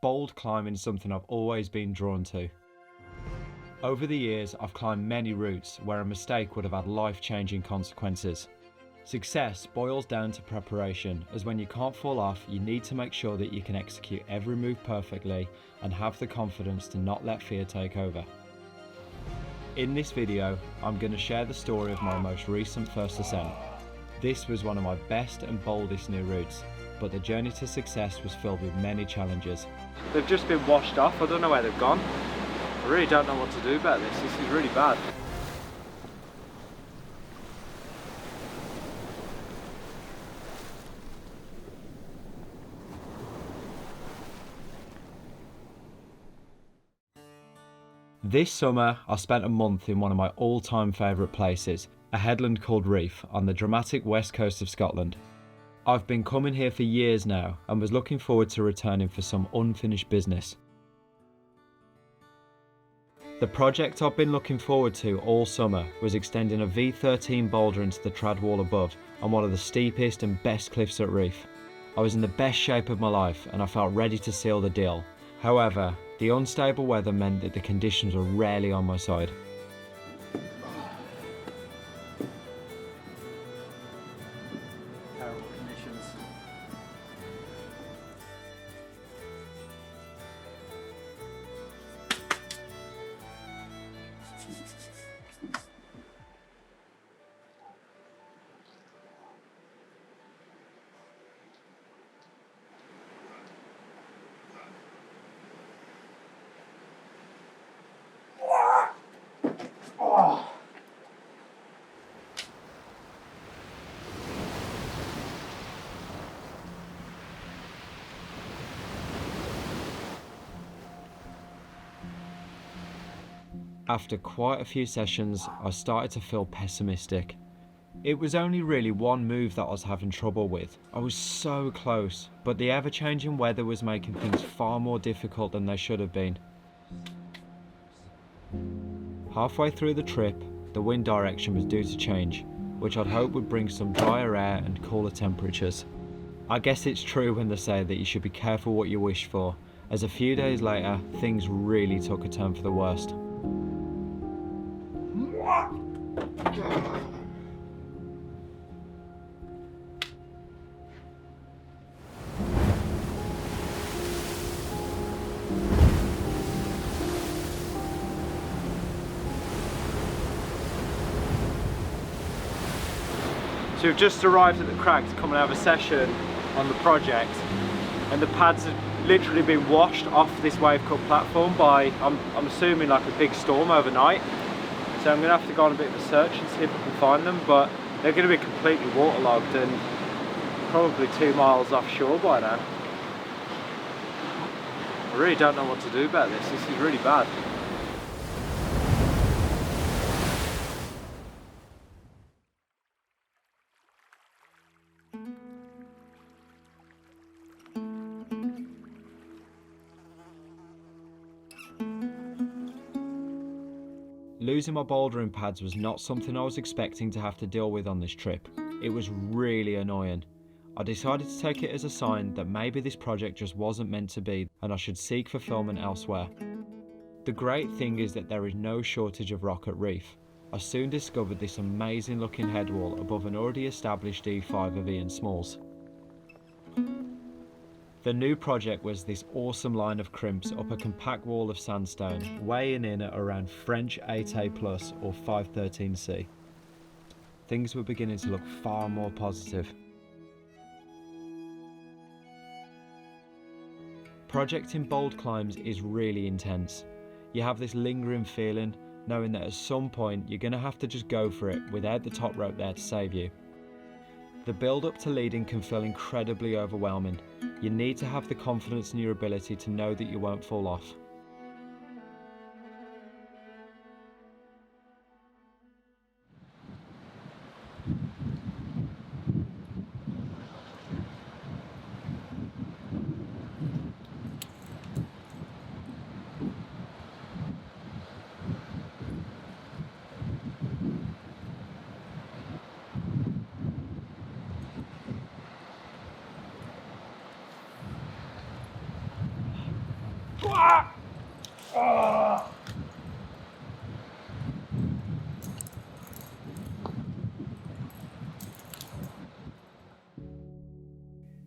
Bold climbing is something I've always been drawn to. Over the years, I've climbed many routes where a mistake would have had life-changing consequences. Success boils down to preparation, as when you can't fall off, you need to make sure that you can execute every move perfectly and have the confidence to not let fear take over. In this video, I'm going to share the story of my most recent first ascent. This was one of my best and boldest new routes, but the journey to success was filled with many challenges. They've just been washed off, I don't know where they've gone. I really don't know what to do about this is really bad. This summer, I spent a month in one of my all-time favourite places, a headland called Reef on the dramatic west coast of Scotland. I've been coming here for years now and was looking forward to returning for some unfinished business. The project I've been looking forward to all summer was extending a V13 boulder into the trad wall above on one of the steepest and best cliffs at Reef. I was in the best shape of my life and I felt ready to seal the deal. However, the unstable weather meant that the conditions were rarely on my side. Terrible conditions. After quite a few sessions, I started to feel pessimistic. It was only really one move that I was having trouble with. I was so close, but the ever-changing weather was making things far more difficult than they should have been. Halfway through the trip, the wind direction was due to change, which I'd hoped would bring some drier air and cooler temperatures. I guess it's true when they say that you should be careful what you wish for, as a few days later, things really took a turn for the worst. So we've just arrived at the cracks coming out of a session on the project, and the pads have literally been washed off this wave cut platform by, I'm assuming, like a big storm overnight. So I'm going to have to go on a bit of a search and see if I can find them, but they're going to be completely waterlogged and probably 2 miles offshore by now. I really don't know what to do about this is really bad. Losing my bouldering pads was not something I was expecting to have to deal with on this trip. It was really annoying. I decided to take it as a sign that maybe this project just wasn't meant to be and I should seek fulfillment elsewhere. The great thing is that there is no shortage of rock at Reef. I soon discovered this amazing looking headwall above an already established D5 of Ian Smalls. The new project was this awesome line of crimps up a compact wall of sandstone, weighing in at around French 8A plus or 513C. Things were beginning to look far more positive. Projecting bold climbs is really intense. You have this lingering feeling, knowing that at some point you're going to have to just go for it without the top rope there to save you. The build up to leading can feel incredibly overwhelming. You need to have the confidence in your ability to know that you won't fall off.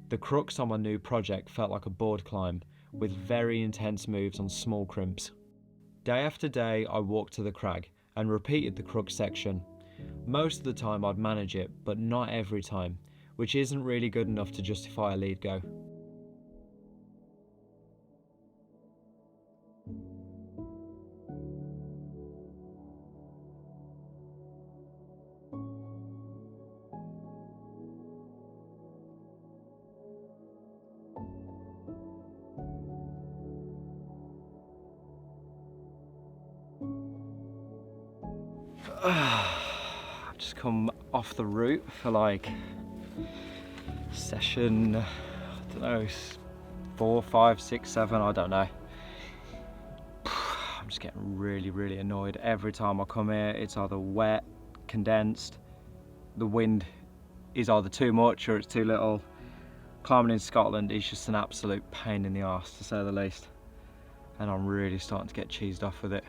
The crux on my new project felt like a board climb, with very intense moves on small crimps. Day after day I walked to the crag and repeated the crux section. Most of the time I'd manage it, but not every time, which isn't really good enough to justify a lead go. I've just come off the route for like session, I don't know, 4, 5, 6, 7, I don't know. I'm just getting really annoyed. Every time I come here, it's either wet, condensed, the wind is either too much or it's too little. Climbing in Scotland is just an absolute pain in the arse, to say the least. And I'm really starting to get cheesed off with it.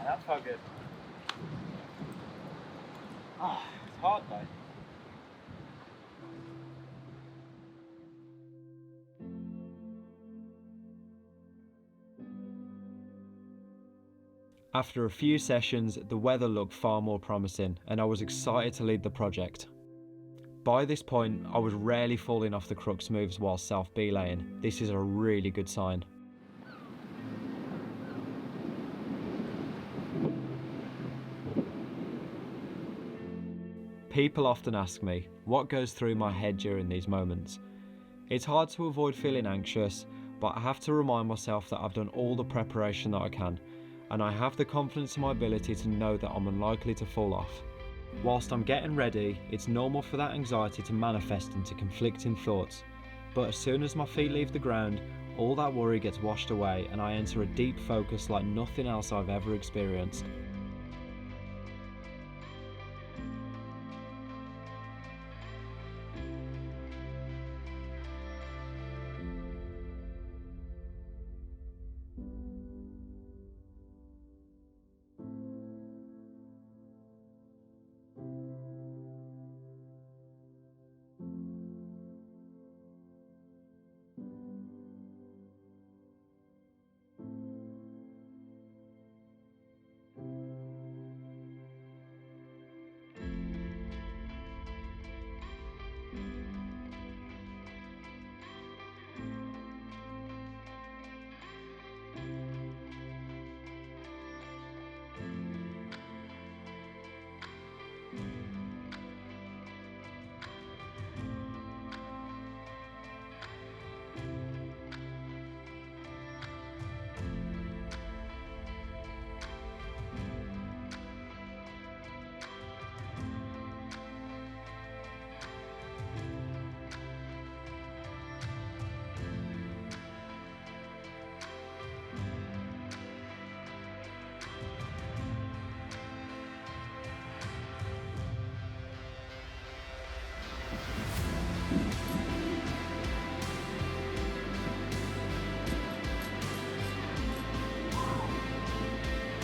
That felt good. Oh, it's hard though. After a few sessions, the weather looked far more promising and I was excited to lead the project. By this point, I was rarely falling off the crux moves while self-belaying. This is a really good sign. People often ask me what goes through my head during these moments. It's hard to avoid feeling anxious, but I have to remind myself that I've done all the preparation that I can, and I have the confidence in my ability to know that I'm unlikely to fall off. Whilst I'm getting ready, it's normal for that anxiety to manifest into conflicting thoughts, but as soon as my feet leave the ground, all that worry gets washed away and I enter a deep focus like nothing else I've ever experienced.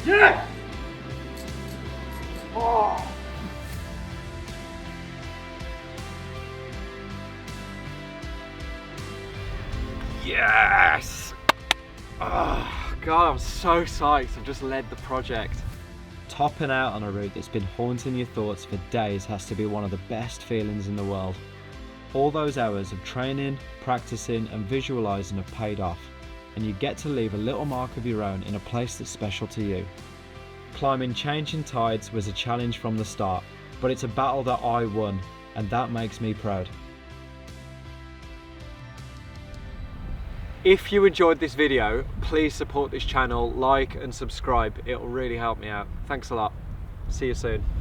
Yes! Oh. Yes! Oh, God, I'm so psyched. I've just led the project. Topping out on a route that's been haunting your thoughts for days has to be one of the best feelings in the world. All those hours of training, practicing and visualising have paid off, and you get to leave a little mark of your own in a place that's special to you. Climbing Changing Tides was a challenge from the start, but it's a battle that I won, and that makes me proud. If you enjoyed this video, please support this channel, like and subscribe. It'll really help me out. Thanks a lot. See you soon.